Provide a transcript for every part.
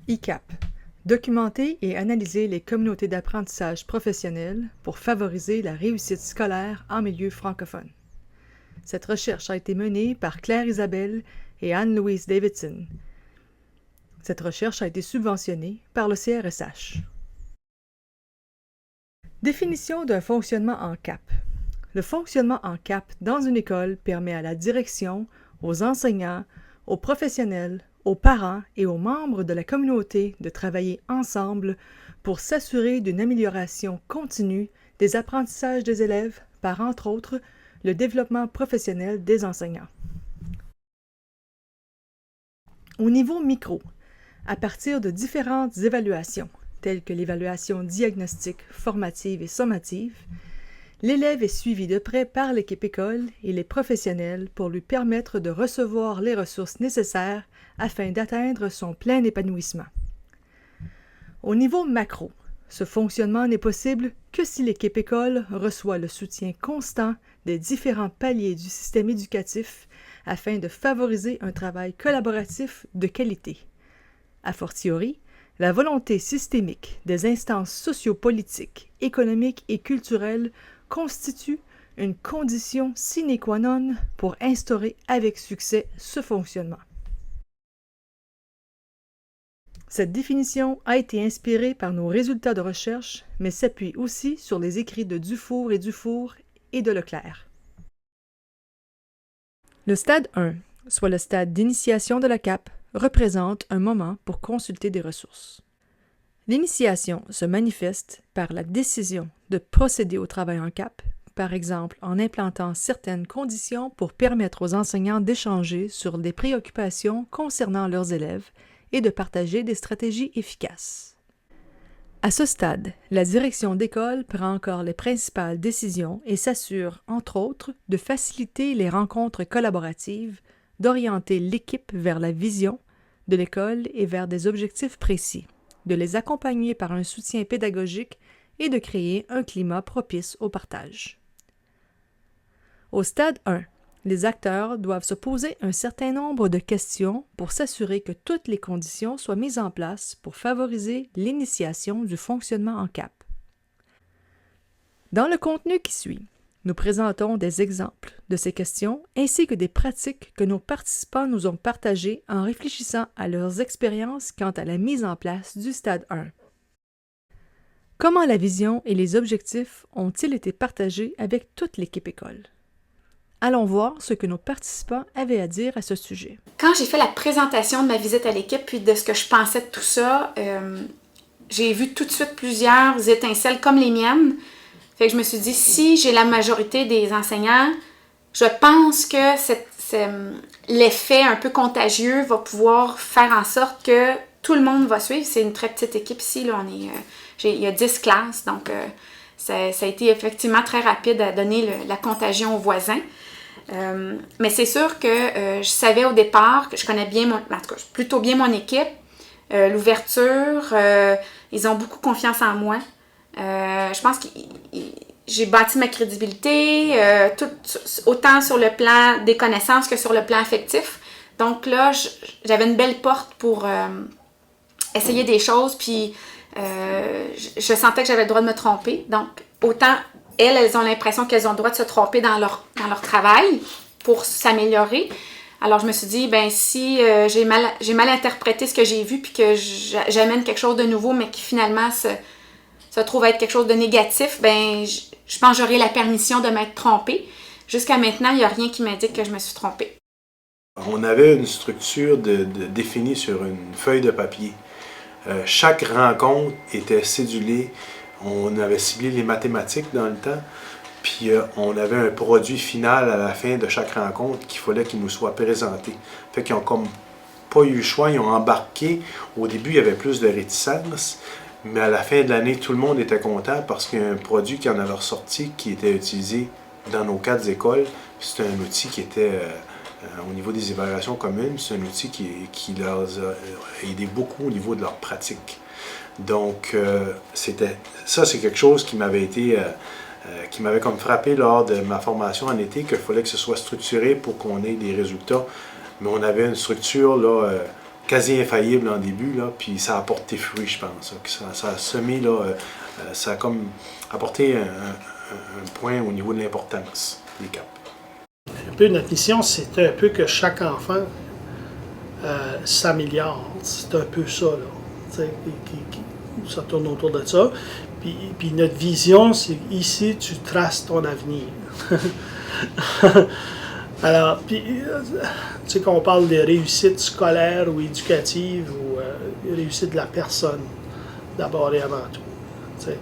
ICAP. Documenter et analyser les communautés d'apprentissage professionnelles pour favoriser la réussite scolaire en milieu francophone. Cette recherche a été menée par Claire Isabelle et Anne-Louise Davidson. Cette recherche a été subventionnée par le CRSH. Définition d'un fonctionnement en CAP. Le fonctionnement en CAP dans une école permet à la direction, aux enseignants, aux professionnels, aux parents et aux membres de la communauté de travailler ensemble pour s'assurer d'une amélioration continue des apprentissages des élèves par, entre autres, le développement professionnel des enseignants. Au niveau micro, à partir de différentes évaluations, telles que l'évaluation diagnostique, formative et sommative, l'élève est suivi de près par l'équipe école et les professionnels pour lui permettre de recevoir les ressources nécessaires afin d'atteindre son plein épanouissement. Au niveau macro, ce fonctionnement n'est possible que si l'équipe école reçoit le soutien constant des différents paliers du système éducatif afin de favoriser un travail collaboratif de qualité. A fortiori, la volonté systémique des instances sociopolitiques, économiques et culturelles constitue une condition sine qua non pour instaurer avec succès ce fonctionnement. Cette définition a été inspirée par nos résultats de recherche, mais s'appuie aussi sur les écrits de Dufour et de Leclerc. Le stade 1, soit le stade d'initiation de la CAP, représente un moment pour consulter des ressources. L'initiation se manifeste par la décision de procéder au travail en CAP, par exemple en implantant certaines conditions pour permettre aux enseignants d'échanger sur des préoccupations concernant leurs élèves et de partager des stratégies efficaces. À ce stade, la direction d'école prend encore les principales décisions et s'assure, entre autres, de faciliter les rencontres collaboratives, d'orienter l'équipe vers la vision de l'école et vers des objectifs précis, de les accompagner par un soutien pédagogique et de créer un climat propice au partage. Au stade 1, les acteurs doivent se poser un certain nombre de questions pour s'assurer que toutes les conditions soient mises en place pour favoriser l'initiation du fonctionnement en CAP. Dans le contenu qui suit, nous présentons des exemples de ces questions ainsi que des pratiques que nos participants nous ont partagées en réfléchissant à leurs expériences quant à la mise en place du stade 1. Comment la vision et les objectifs ont-ils été partagés avec toute l'équipe école? Allons voir ce que nos participants avaient à dire à ce sujet. Quand j'ai fait la présentation de ma visite à l'équipe puis de ce que je pensais de tout ça, j'ai vu tout de suite plusieurs étincelles comme les miennes. Fait que je me suis dit, si j'ai la majorité des enseignants, je pense que l'effet un peu contagieux va pouvoir faire en sorte que tout le monde va suivre. C'est une très petite équipe ici, là, il y a 10 classes, donc ça a été effectivement très rapide à donner la contagion aux voisins. Mais c'est sûr que je savais au départ que je connais bien, plutôt bien mon équipe, l'ouverture, ils ont beaucoup confiance en moi. Je pense que j'ai bâti ma crédibilité, autant sur le plan des connaissances que sur le plan affectif. Donc là, j'avais une belle porte pour essayer des choses, puis je sentais que j'avais le droit de me tromper. Donc, autant elles ont l'impression qu'elles ont le droit de se tromper dans leur travail pour s'améliorer. Alors, je me suis dit, si j'ai mal interprété ce que j'ai vu puis que j'amène quelque chose de nouveau, mais qui finalement se trouve être quelque chose de négatif, je pense que j'aurai la permission de m'être trompée. Jusqu'à maintenant, il n'y a rien qui m'indique que je me suis trompée. On avait une structure définie sur une feuille de papier. Chaque rencontre était cédulée. On avait ciblé les mathématiques dans le temps, puis on avait un produit final à la fin de chaque rencontre qu'il fallait qu'il nous soit présenté. Fait qu'ils n'ont comme pas eu le choix, ils ont embarqué. Au début, il y avait plus de réticence, mais à la fin de l'année, tout le monde était content parce qu'il y a un produit qui en avait ressorti qui était utilisé dans nos 4 écoles. C'est un outil qui était, au niveau des évaluations communes, c'est un outil qui leur a aidé beaucoup au niveau de leur pratique. Donc, c'est quelque chose qui m'avait comme frappé lors de ma formation en été, qu'il fallait que ce soit structuré pour qu'on ait des résultats. Mais on avait une structure là, quasi infaillible en début, là, puis ça a apporté fruit, je pense. Ça a semé, là, ça a comme apporté un point au niveau de l'importance des CAP. Un peu notre mission, c'est un peu que chaque enfant s'améliore. C'est un peu ça, là. Ça tourne autour de ça. Puis notre vision, c'est ici, tu traces ton avenir. Alors, puis, tu sais, qu'on parle de réussite scolaire ou éducative ou réussite de la personne, d'abord et avant tout. Tu sais.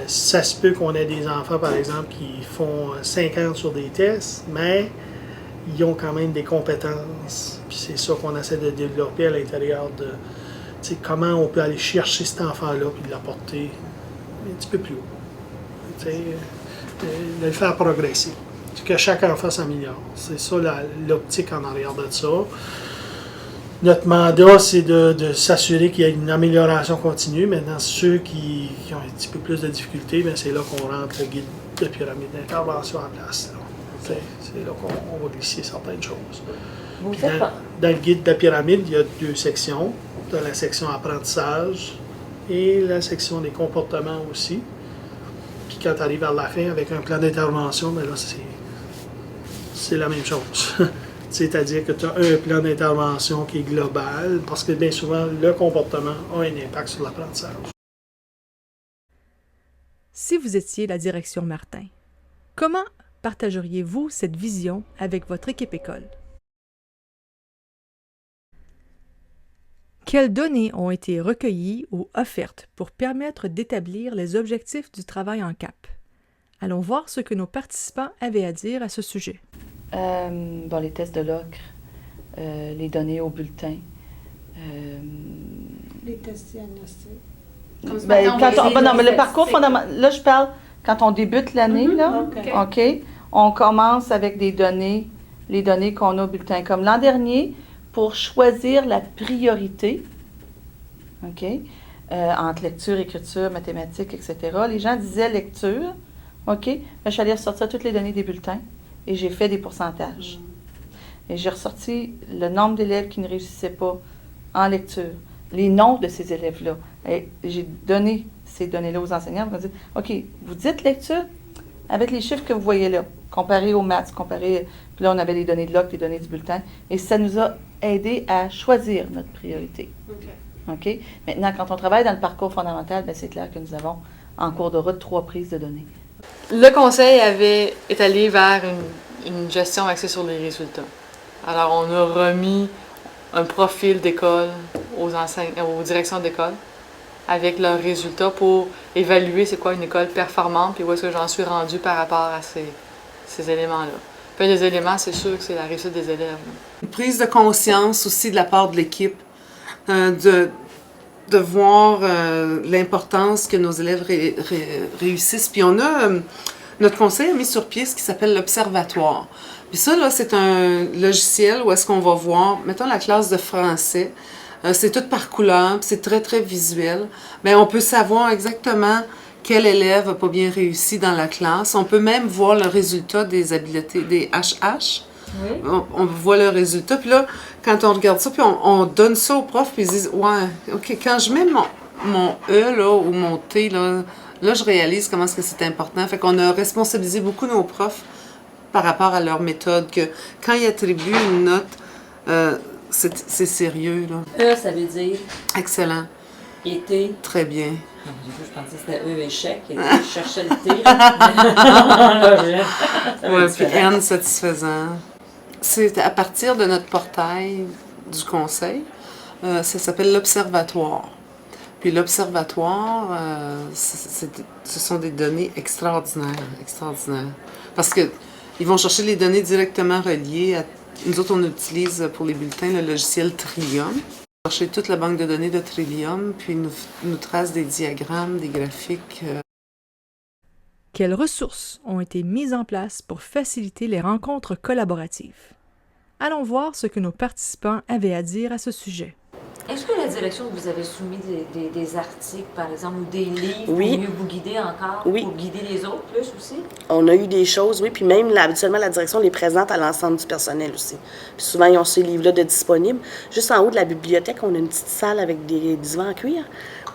Ça se peut qu'on ait des enfants, par exemple, qui font 50 sur des tests, mais ils ont quand même des compétences. Puis c'est ça qu'on essaie de développer à l'intérieur de, tu sais, comment on peut aller chercher cet enfant-là puis l'apporter un petit peu plus haut. Tu sais, de le faire progresser. Que chaque enfant s'améliore. C'est ça l'optique en arrière de ça. Notre mandat, c'est de s'assurer qu'il y a une amélioration continue. Maintenant, ceux qui ont un petit peu plus de difficultés, bien, c'est là qu'on rentre le guide de pyramide d'intervention en place. C'est là qu'on va glisser certaines choses. Dans le guide de la pyramide, il y a 2 sections. Dans la section apprentissage et la section des comportements aussi. Puis quand tu arrives vers la fin avec un plan d'intervention, bien là, c'est la même chose. C'est-à-dire que tu as un plan d'intervention qui est global, parce que bien souvent, le comportement a un impact sur l'apprentissage. Si vous étiez la direction Martin, comment partageriez-vous cette vision avec votre équipe école? Quelles données ont été recueillies ou offertes pour permettre d'établir les objectifs du travail en CAP? Allons voir ce que nos participants avaient à dire à ce sujet. Les tests de l'ocre, les données au bulletin. Les tests diagnostiques. Le parcours fondamental, là je parle quand on débute l'année, là, OK, on commence avec des données, les données qu'on a au bulletin. Comme l'an dernier, pour choisir la priorité, OK, entre lecture, écriture, mathématiques, etc., les gens disaient lecture, OK, je suis allée ressortir toutes les données des bulletins et j'ai fait des pourcentages. Et j'ai ressorti le nombre d'élèves qui ne réussissaient pas en lecture, les noms de ces élèves-là. Et j'ai donné ces données-là aux enseignants pour dire, OK, vous dites lecture avec les chiffres que vous voyez là, comparé aux maths, puis là, on avait les données de l'OC, les données du bulletin, et ça nous a aidé à choisir notre priorité. OK? Maintenant, quand on travaille dans le parcours fondamental, bien, c'est clair que nous avons, en cours de route, 3 prises de données. Le conseil est allé vers une gestion axée sur les résultats. Alors, on a remis un profil d'école aux directions d'école avec leurs résultats pour évaluer c'est quoi une école performante et où est-ce que j'en suis rendue par rapport à ces éléments-là. Puis les éléments, c'est sûr que c'est la réussite des élèves. Une prise de conscience aussi de la part de l'équipe, de voir l'importance que nos élèves réussissent. Puis on a, notre conseil a mis sur pied ce qui s'appelle l'Observatoire. Puis ça, là, c'est un logiciel où est-ce qu'on va voir, mettons la classe de français, c'est tout par couleur, c'est très, très visuel. Bien, on peut savoir exactement quel élève n'a pas bien réussi dans la classe. On peut même voir le résultat des habiletés, des HH. Oui. On voit le résultat. Puis là, quand on regarde ça, puis on donne ça aux profs, puis ils disent, ouais, OK, quand je mets mon E, là, ou mon T, là, je réalise comment est-ce que c'est important. Fait qu'on a responsabilisé beaucoup nos profs par rapport à leur méthode, que quand ils attribuent une note, c'est sérieux, là. E, ça veut dire? Excellent. Et T? Très bien. Je pensais que c'était E, échec, et je cherchais le T. Oui, puis N, satisfaisant. C'est à partir de notre portail du conseil, ça s'appelle l'Observatoire. Puis l'Observatoire, ce sont des données extraordinaires. Parce que ils vont chercher les données directement reliées à... Nous autres, on utilise pour les bulletins le logiciel Trillium. Chercher toute la banque de données de Trillium, puis nous trace des diagrammes, des graphiques. Quelles ressources ont été mises en place pour faciliter les rencontres collaboratives? Allons voir ce que nos participants avaient à dire à ce sujet. Est-ce que la direction, vous avez soumis des articles, par exemple, ou des livres Oui. pour mieux vous guider encore, Oui. pour guider les autres plus aussi? On a eu des choses, oui, puis même habituellement la direction les présente à l'ensemble du personnel aussi. Puis souvent, ils ont ces livres-là de disponibles. Juste en haut de la bibliothèque, on a une petite salle avec des divans en cuir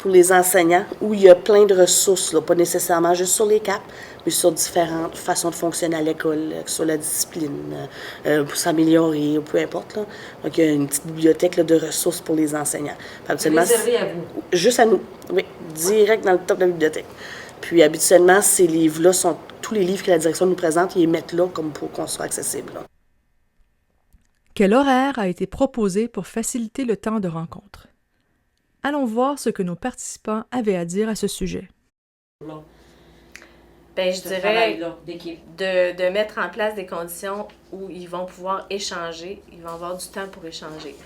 pour les enseignants où il y a plein de ressources, là, pas nécessairement juste sur les CAP, mais sur différentes façons de fonctionner à l'école, sur la discipline, pour s'améliorer, ou peu importe. Là. Donc, il y a une petite bibliothèque là, de ressources pour les enseignants. Puis, habituellement, Réservé à vous? juste à nous, oui, direct dans le top de la bibliothèque. Puis habituellement, ces livres-là sont tous les livres que la direction nous présente, ils les mettent là comme pour qu'on soit accessible. Là. Quel horaire a été proposé pour faciliter le temps de rencontre? Allons voir ce que nos participants avaient à dire à ce sujet. Ben, je Ce dirais travail-là d'équipe. de mettre en place des conditions où ils vont pouvoir échanger, ils vont avoir du temps pour échanger.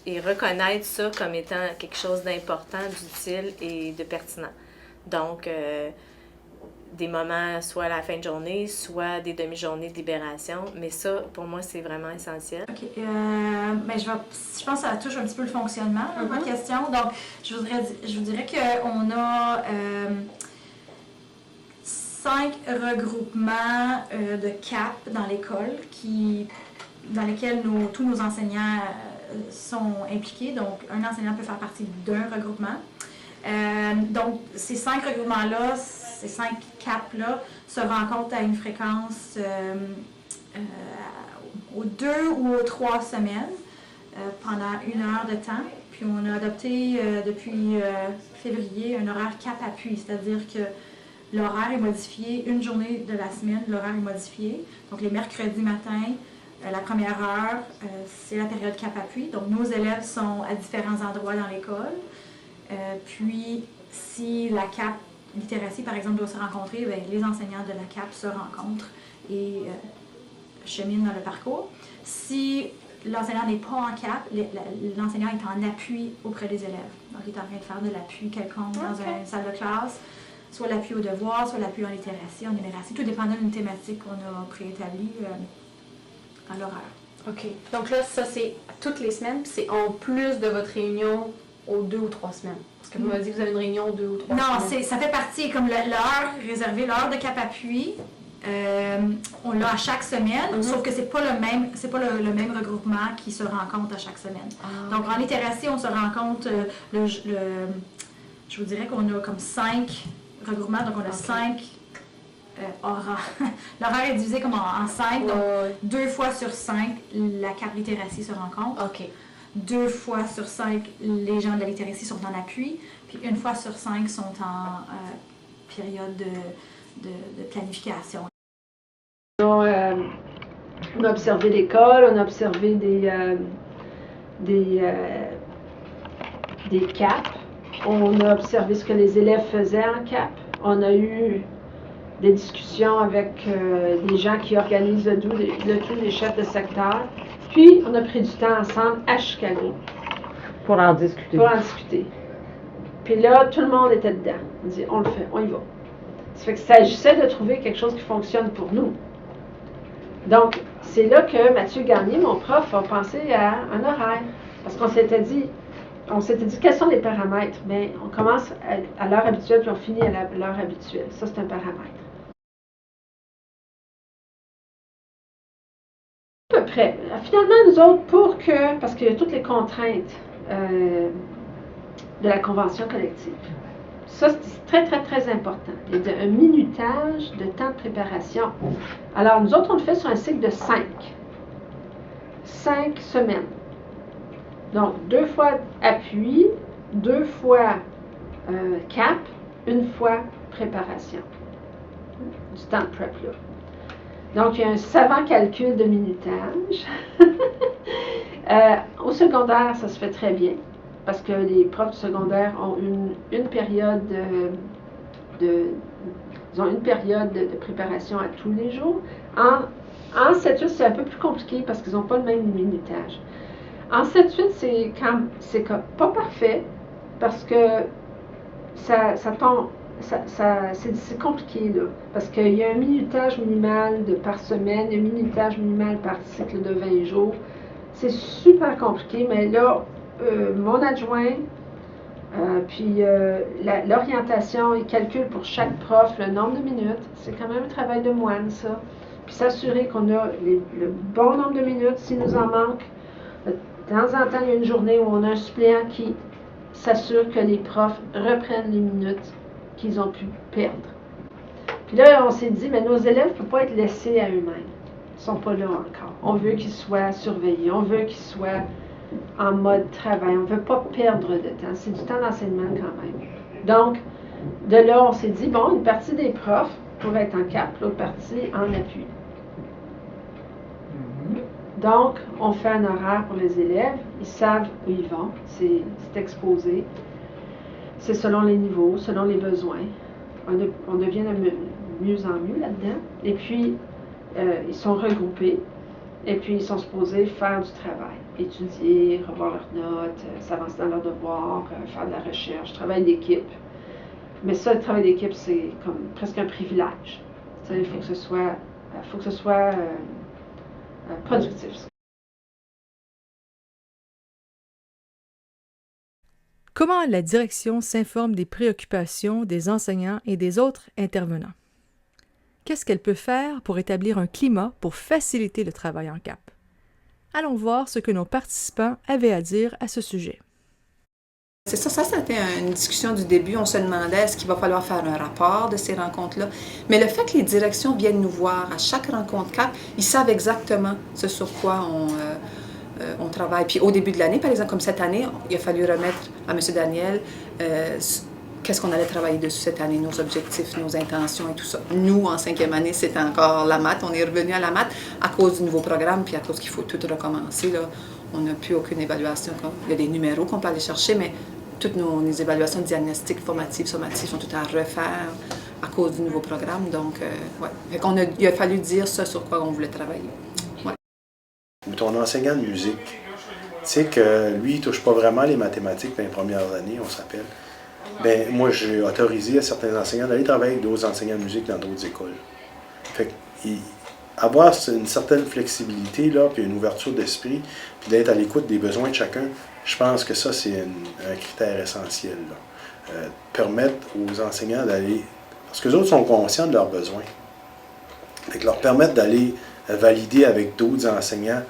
Et reconnaître ça comme étant quelque chose d'important, d'utile et de pertinent. Donc, des moments soit à la fin de journée, soit des demi-journées de libération. Mais ça, pour moi, c'est vraiment essentiel. OK. Je pense que ça touche un petit peu le fonctionnement, là, votre question. Donc, je vous dirais qu'on a 5 regroupements de CAP dans l'école dans lesquels tous nos enseignants sont impliqués. Donc, un enseignant peut faire partie d'un regroupement. Donc, ces 5 regroupements-là, ces 5 CAP-là, se rencontrent à une fréquence aux 2 ou aux 3 semaines pendant 1 heure de temps. Puis, on a adopté depuis février un horaire CAP appui, c'est-à-dire que l'horaire est modifié, une journée de la semaine, l'horaire est modifié. Donc, les mercredis matins, la première heure, c'est la période CAP appui. Donc, nos élèves sont à différents endroits dans l'école. Puis, si la CAP littératie, par exemple, doit se rencontrer, bien, les enseignants de la CAP se rencontrent et cheminent dans le parcours. Si l'enseignant n'est pas en CAP, l'enseignant est en appui auprès des élèves. Donc, il est en train de faire de l'appui quelconque dans une salle de classe, soit l'appui au devoir, soit l'appui en littératie, en numératie, tout dépendant d'une thématique qu'on a préétablie à l'horaire. OK. Donc là, ça, c'est toutes les semaines, puis c'est en plus de votre réunion aux 2 ou 3 semaines. Parce que vous m'avez dit que vous avez une réunion aux 2 ou 3 semaines. Non, ça fait partie, comme l'heure réservée, l'heure de CAP appui, on l'a à chache semaine, sauf que c'est pas le même regroupement qui se rencontre à chaque semaine. Donc, en littératie, on se rencontre, je vous dirais qu'on a comme 5 regroupements, donc on a 5 horaires. L'horaire est divisé comme en 5, donc 2 fois sur 5, la CAP littératie se rencontre. OK. 2 fois sur 5, les gens de la littératie sont en appui, puis 1 fois sur 5 sont en période de planification. On a observé l'école, on a observé des CAP, on a observé ce que les élèves faisaient en CAP, on a eu des discussions avec des gens qui organisent le tout, les chefs de secteur. Puis, on a pris du temps ensemble à Chicago. Pour en discuter. Puis là, tout le monde était dedans. On dit, on le fait, on y va. Ça fait qu'il s'agissait de trouver quelque chose qui fonctionne pour nous. Donc, c'est là que Mathieu Garnier, mon prof, a pensé à un horaire. Parce qu'on s'était dit, quels sont les paramètres? Bien, on commence à l'heure habituelle, puis on finit à l'heure habituelle. Ça, c'est un paramètre. À peu près. Finalement, nous autres, parce qu'il y a toutes les contraintes de la convention collective, ça, c'est très, très, très important. Il y a un minutage de temps de préparation. Alors, nous autres, on le fait sur un cycle de 5 semaines. Donc, 2 fois appui, 2 fois CAP, 1 fois préparation. Du temps de prep, là. Donc, il y a un savant calcul de minutage. Au secondaire, ça se fait très bien, parce que les profs du secondaire ont une période de préparation à tous les jours. En 7-8, c'est un peu plus compliqué, parce qu'ils n'ont pas le même minutage. En 7-8, c'est pas parfait, parce que ça tombe. C'est compliqué, là, parce qu'il y a un minutage minimal par semaine, il y a un minutage minimal par cycle de 20 jours. C'est super compliqué, mais là, mon adjoint, puis l'orientation, il calcule pour chaque prof le nombre de minutes. C'est quand même un travail de moine, ça. Puis s'assurer qu'on a le bon nombre de minutes. S'il nous en manque, de temps en temps, il y a une journée où on a un suppléant qui s'assure que les profs reprennent les minutes qu'ils ont pu perdre. Puis là, on s'est dit, mais nos élèves ne peuvent pas être laissés à eux-mêmes. Ils ne sont pas là encore. On veut qu'ils soient surveillés, on veut qu'ils soient en mode travail. On ne veut pas perdre de temps. C'est du temps d'enseignement quand même. Donc, de là, on s'est dit, bon, une partie des profs pourrait être en cap, l'autre partie en appui. Donc, on fait un horaire pour les élèves. Ils savent où ils vont. C'est exposé. C'est selon les niveaux, selon les besoins. On devient de mieux en mieux là-dedans. Et puis, ils sont regroupés. Et puis, ils sont supposés faire du travail. Étudier, revoir leurs notes, s'avancer dans leurs devoirs, faire de la recherche, travail d'équipe. Mais ça, le travail d'équipe, c'est comme presque un privilège. Il faut que ce soit productif. Comment la direction s'informe des préoccupations des enseignants et des autres intervenants? Qu'est-ce qu'elle peut faire pour établir un climat pour faciliter le travail en CAP? Allons voir ce que nos participants avaient à dire à ce sujet. C'est ça, c'était une discussion du début. On se demandait est-ce qu'il va falloir faire un rapport de ces rencontres-là. Mais le fait que les directions viennent nous voir à chaque rencontre CAP, ils savent exactement ce sur quoi on travaille. Puis au début de l'année, par exemple, comme cette année, il a fallu remettre à M. Daniel qu'est-ce qu'on allait travailler dessus cette année, nos objectifs, nos intentions et tout ça. Nous, en 5e année, c'était encore la maths. On est revenu à la maths à cause du nouveau programme, puis à cause qu'il faut tout recommencer. Là. On n'a plus aucune évaluation. Il y a des numéros qu'on peut aller chercher, mais toutes nos évaluations diagnostiques, formatives, sommatives sont toutes à refaire à cause du nouveau programme. Donc, ouais. Il a fallu dire ça sur quoi on voulait travailler. Ouais. Ton enseignant de musique, tu sais que lui, il ne touche pas vraiment les mathématiques dans les premières années, on s'appelle. Bien, moi, j'ai autorisé à certains enseignants d'aller travailler avec d'autres enseignants de musique dans d'autres écoles. Fait avoir une certaine flexibilité, là, puis une ouverture d'esprit, puis d'être à l'écoute des besoins de chacun, je pense que ça, c'est un critère essentiel. Permettre aux enseignants d'aller... Parce que les autres sont conscients de leurs besoins. Fait que leur permettre d'aller valider avec d'autres enseignants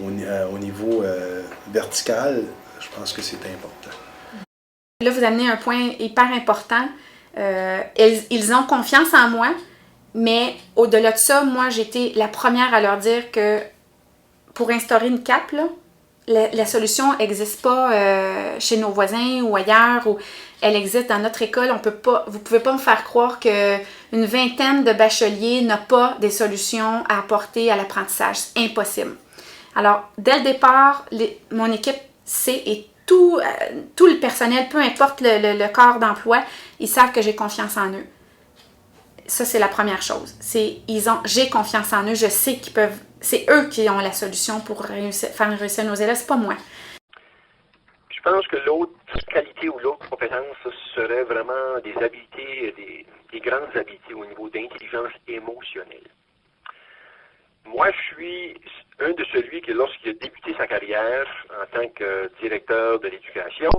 au niveau vertical, je pense que c'est important. Là, vous amenez un point hyper important. Ils ont confiance en moi, mais au-delà de ça, moi, j'ai été la première à leur dire que pour instaurer une CAP, là, la solution n'existe pas chez nos voisins ou ailleurs, ou elle existe dans notre école. Vous ne pouvez pas me faire croire qu'une vingtaine de bacheliers n'a pas des solutions à apporter à l'apprentissage. C'est impossible. Alors, dès le départ, mon équipe sait, et tout le personnel, peu importe le corps d'emploi, ils savent que j'ai confiance en eux. Ça, c'est la première chose. J'ai confiance en eux, je sais qu'ils peuvent... C'est eux qui ont la solution pour faire réussir nos élèves, c'est pas moi. Je pense que l'autre qualité ou l'autre compétence serait vraiment des habiletés, des grandes habiletés au niveau d'intelligence émotionnelle. Moi, je suis un de celui qui, lorsqu'il a débuté sa carrière en tant que directeur de l'éducation,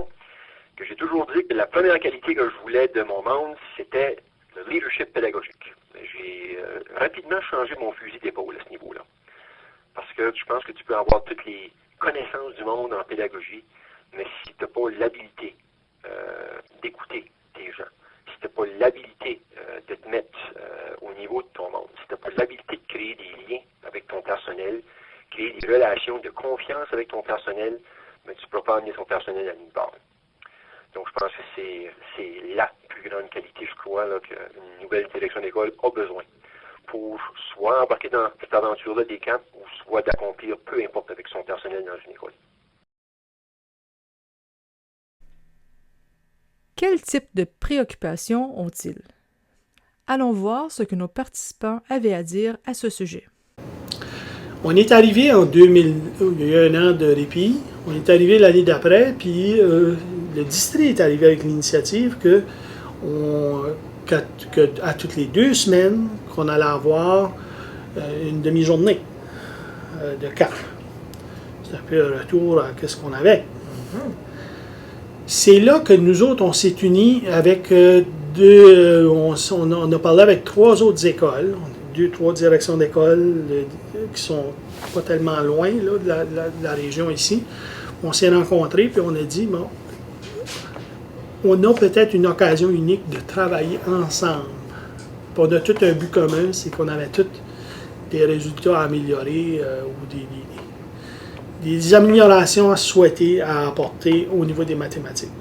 que j'ai toujours dit que la première qualité que je voulais de mon monde, c'était le leadership pédagogique. J'ai rapidement changé mon fusil d'épaule à ce niveau-là. Parce que je pense que tu peux avoir toutes les connaissances du monde en pédagogie, mais si tu n'as pas l'habilité d'écouter tes gens, si tu n'as pas l'habilité de te mettre au niveau de ton monde, si tu n'as pas l'habilité de créer des liens avec ton personnel, créer des relations de confiance avec ton personnel, mais tu ne peux pas amener ton personnel à nulle part. Donc je pense que c'est la plus grande qualité, je crois, qu'une nouvelle direction d'école a besoin pour soit embarquer dans cette aventure-là des camps ou soit d'accomplir peu importe avec son personnel dans une école. Quel type de préoccupations ont-ils? Allons voir ce que nos participants avaient à dire à ce sujet. On est arrivé en 2000, il y a un an de répit, on est arrivé l'année d'après, puis le district est arrivé avec l'initiative qu'à toutes les 2 semaines, qu'on allait avoir une demi-journée de CAP. C'est un peu un retour à ce qu'on avait. C'est là que nous autres, on s'est unis avec on a parlé avec 3 autres écoles, 2-3 directions d'école qui sont pas tellement loin là, de la région ici. On s'est rencontrés puis on a dit, bon, on a peut-être une occasion unique de travailler ensemble. Puis on a tout un but commun, c'est qu'on avait tous des résultats à améliorer ou des améliorations à souhaiter, à apporter au niveau des mathématiques.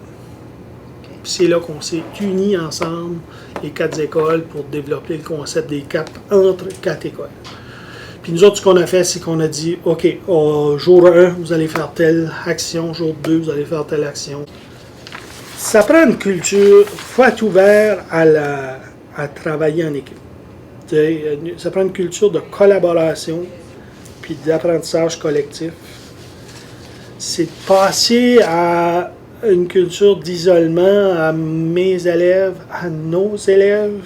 Puis c'est là qu'on s'est unis ensemble, les 4 écoles, pour développer le concept des CAP entre 4 écoles. Puis nous autres, ce qu'on a fait, c'est qu'on a dit, OK, jour 1, vous allez faire telle action, jour 2, vous allez faire telle action. Ça prend une culture, il faut être ouvert à travailler en équipe. Ça prend une culture de collaboration, puis d'apprentissage collectif. C'est de passer à une culture d'isolement à mes élèves, à nos élèves.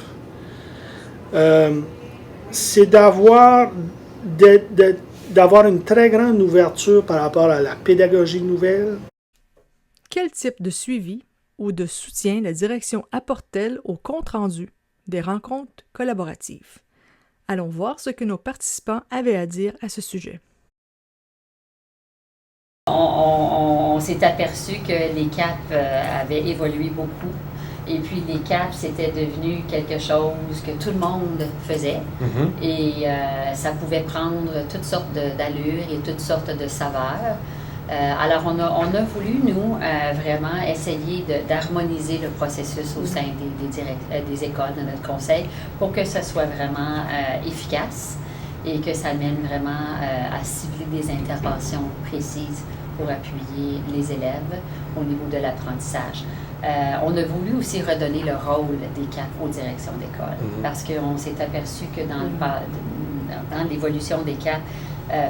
C'est d'avoir une très grande ouverture par rapport à la pédagogie nouvelle. Quel type de suivi ou de soutien la direction apporte-t-elle au compte-rendu des rencontres collaboratives? Allons voir ce que nos participants avaient à dire à ce sujet. On s'est aperçu que les CAP avaient évolué beaucoup. Et puis les CAP, c'était devenu quelque chose que tout le monde faisait. Et ça pouvait prendre toutes sortes d'allures et toutes sortes de saveurs. Alors on a voulu, nous, vraiment essayer d'harmoniser le processus au sein des écoles de notre conseil pour que ça soit vraiment efficace et que ça mène vraiment à cibler des interventions précises pour appuyer les élèves au niveau de l'apprentissage. On a voulu aussi redonner le rôle des CAP aux directions d'école parce qu'on s'est aperçu que dans l'évolution des CAP,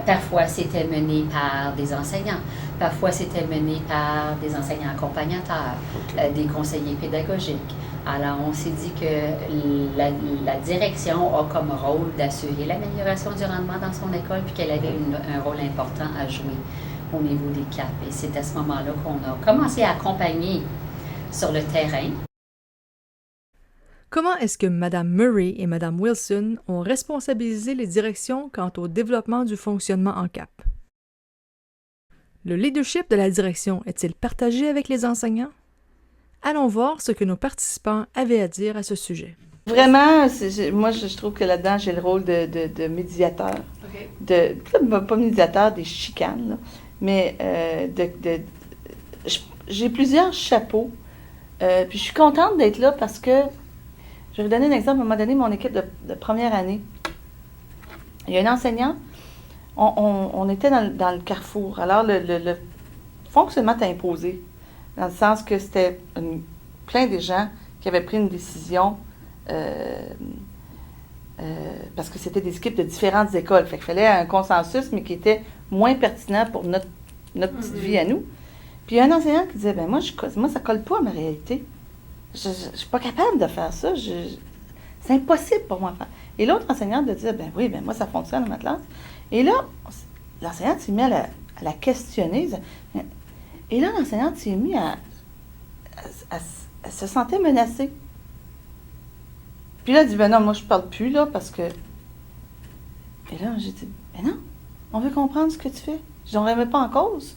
parfois c'était mené par des enseignants, parfois c'était mené par des enseignants accompagnateurs, des conseillers pédagogiques. Alors on s'est dit que la direction a comme rôle d'assurer l'amélioration du rendement dans son école puis qu'elle avait un rôle important à jouer au niveau des CAP. Et c'est à ce moment-là qu'on a commencé à accompagner sur le terrain. Comment est-ce que Mme Murray et Mme Wilson ont responsabilisé les directions quant au développement du fonctionnement en CAP? Le leadership de la direction est-il partagé avec les enseignants? Allons voir ce que nos participants avaient à dire à ce sujet. Vraiment, moi, je trouve que là-dedans, j'ai le rôle de médiateur. Pas médiateur des chicanes, là, mais j'ai plusieurs chapeaux. Puis je suis contente d'être là parce que, je vais vous donner un exemple. À un moment donné, mon équipe de première année, il y a un enseignant, on était dans le carrefour. Alors, le fonctionnement était imposé, dans le sens que c'était plein de gens qui avaient pris une décision parce que c'était des équipes de différentes écoles. Fait qu'il fallait un consensus, mais qui était moins pertinent pour notre petite vie à nous. Puis il y a un enseignant qui disait, ben moi, ça colle pas à ma réalité. Je suis pas capable de faire ça. C'est impossible pour moi de faire. Et l'autre enseignante de dire, ben oui, ben moi, ça fonctionne dans ma classe. Et là, l'enseignante s'est mise à la questionner. Et là, l'enseignante s'est mise elle se sentait menacée. Puis là, elle dit, ben non, moi, je parle plus, là, parce que... Et là, j'ai dit, ben non, on veut comprendre ce que tu fais. Je ne remets pas en cause.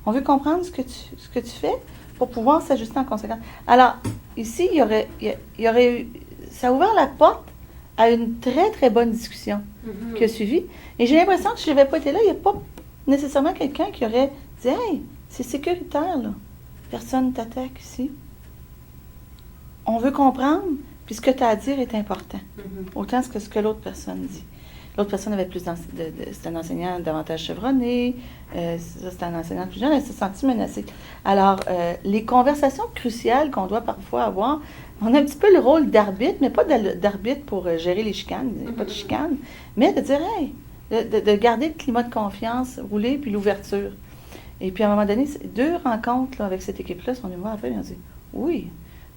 On veut comprendre ce que tu fais pour pouvoir s'ajuster en conséquence. Alors, ici, il y aurait eu... Ça a ouvert la porte à une très, très bonne discussion qui a suivi. Et j'ai l'impression que si je n'avais pas été là, il n'y a pas nécessairement quelqu'un qui aurait dit, hey, c'est sécuritaire, là. Personne ne t'attaque ici. On veut comprendre, puis ce que tu as à dire est important. Autant que ce que l'autre personne dit. L'autre personne avait plus c'est un enseignant davantage chevronné, c'est un enseignant plus jeune, elle s'est sentie menacée. Alors, les conversations cruciales qu'on doit parfois avoir, on a un petit peu le rôle d'arbitre, mais pas d'arbitre pour gérer les chicanes, il n'y a pas de chicanes, mais de dire, hey, de garder le climat de confiance roulé, puis l'ouverture. Et puis, à un moment donné, 2 rencontres là, avec cette équipe-là sont venues me voir après, ils ont dit, oui,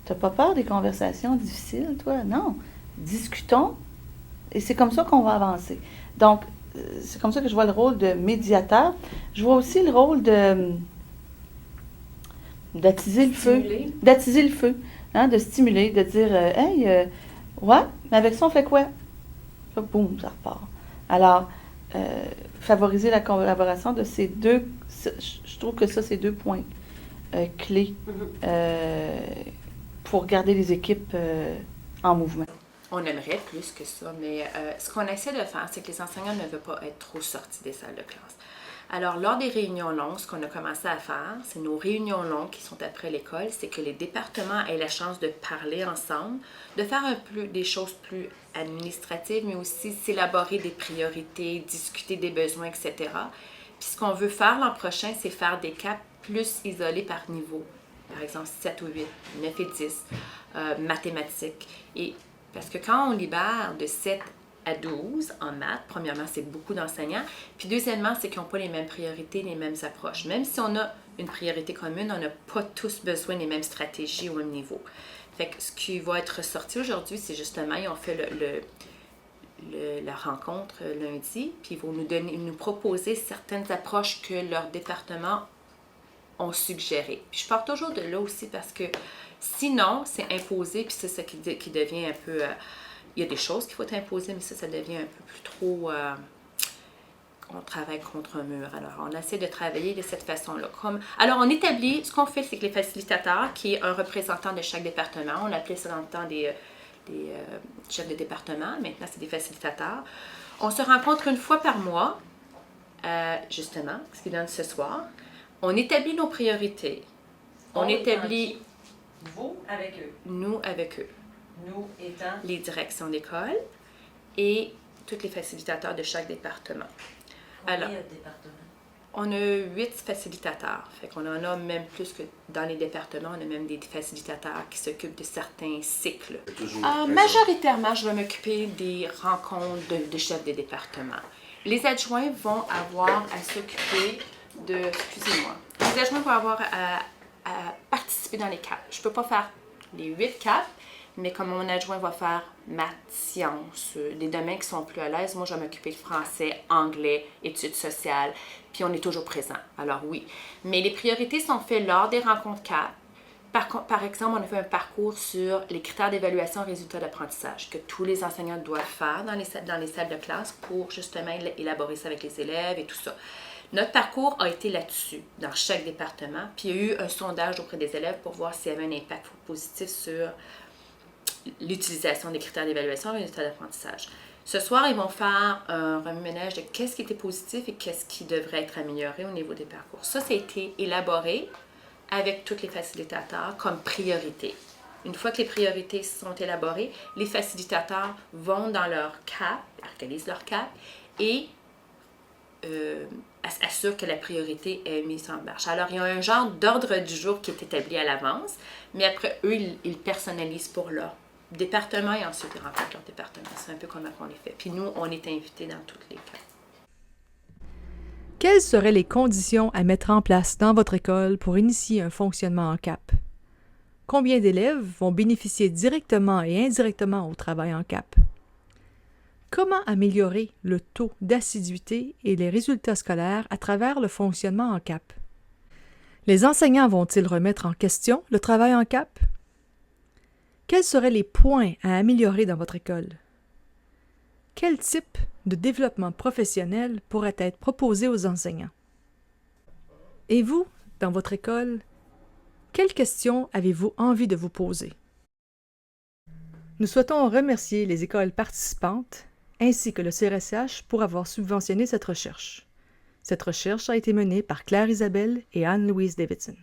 tu n'as pas peur des conversations difficiles, toi? Non, discutons. Et c'est comme ça qu'on va avancer. Donc, c'est comme ça que je vois le rôle de médiateur. Je vois aussi le rôle d'attiser le feu. Stimuler. D'attiser le feu. Hein, de stimuler, de dire hey, ouais, mais avec ça, on fait quoi? Là, boum, ça repart. Alors, favoriser la collaboration de ces deux, je trouve que ça, c'est 2 points clés pour garder les équipes en mouvement. On aimerait plus que ça, mais ce qu'on essaie de faire, c'est que les enseignants ne veulent pas être trop sortis des salles de classe. Alors, lors des réunions longues, ce qu'on a commencé à faire, c'est nos réunions longues qui sont après l'école, c'est que les départements aient la chance de parler ensemble, de faire des choses plus administratives, mais aussi s'élaborer des priorités, discuter des besoins, etc. Puis ce qu'on veut faire l'an prochain, c'est faire des caps plus isolés par niveau. Par exemple, 7 ou 8, 9 et 10, mathématiques. Et parce que quand on libère de 7 à 12 en maths, premièrement, c'est beaucoup d'enseignants. Puis deuxièmement, c'est qu'ils n'ont pas les mêmes priorités, les mêmes approches. Même si on a une priorité commune, on n'a pas tous besoin des mêmes stratégies au même niveau. Fait que ce qui va être ressorti aujourd'hui, c'est justement, ils ont fait la rencontre lundi, puis ils vont nous proposer certaines approches que leur département ont suggérées. Puis je pars toujours de là aussi parce que sinon, c'est imposé, puis c'est ça qui devient un peu... il y a des choses qu'il faut imposer, mais ça devient un peu plus trop... on travaille contre un mur. Alors, on essaie de travailler de cette façon-là. Alors, on établit... Ce qu'on fait, c'est que les facilitateurs, qui est un représentant de chaque département, on appelait ça dans le temps des chefs de département, maintenant, c'est des facilitateurs. On se rencontre une fois par mois, justement, ce qui donne ce soir. On établit nos priorités. On établit... Vous avec eux. Nous avec eux. Nous étant les directions d'école et tous les facilitateurs de chaque département. Combien de départements? On a 8 facilitateurs. Fait qu'on en a même plus que dans les départements. On a même des facilitateurs qui s'occupent de certains cycles. Majoritairement, je vais m'occuper des rencontres de chefs de département. Les adjoints vont avoir à s'occuper de... Excusez-moi. Les adjoints vont avoir à participer dans les CAP. Je ne peux pas faire les 8 CAP, mais comme mon adjoint va faire maths, sciences, des domaines qui sont plus à l'aise, moi je vais m'occuper de français, anglais, études sociales, puis on est toujours présent. Alors oui, mais les priorités sont faites lors des rencontres CAP. Par exemple, on a fait un parcours sur les critères d'évaluation et résultats d'apprentissage que tous les enseignants doivent faire dans les salles de classe pour justement élaborer ça avec les élèves et tout ça. Notre parcours a été là-dessus, dans chaque département, puis il y a eu un sondage auprès des élèves pour voir s'il y avait un impact positif sur l'utilisation des critères d'évaluation et des résultats d'apprentissage. Ce soir, ils vont faire un remue-ménage de qu'est-ce qui était positif et qu'est-ce qui devrait être amélioré au niveau des parcours. Ça a été élaboré avec tous les facilitateurs comme priorité. Une fois que les priorités sont élaborées, les facilitateurs vont dans leur CAP, organisent leur CAP et assurent que la priorité est mise en marche. Alors, il y a un genre d'ordre du jour qui est établi à l'avance, mais après, eux, ils personnalisent pour leur département et ensuite ils rencontrent leur département. C'est un peu comme on les fait. Puis nous, on est invités dans tous les cas. Quelles seraient les conditions à mettre en place dans votre école pour initier un fonctionnement en CAP? Combien d'élèves vont bénéficier directement et indirectement au travail en CAP? Comment améliorer le taux d'assiduité et les résultats scolaires à travers le fonctionnement en CAP? Les enseignants vont-ils remettre en question le travail en CAP? Quels seraient les points à améliorer dans votre école? Quel type de développement professionnel pourrait être proposé aux enseignants? Et vous, dans votre école, quelles questions avez-vous envie de vous poser? Nous souhaitons remercier les écoles participantes ainsi que le CRSH pour avoir subventionné cette recherche. Cette recherche a été menée par Claire Isabelle et Anne-Louise Davidson.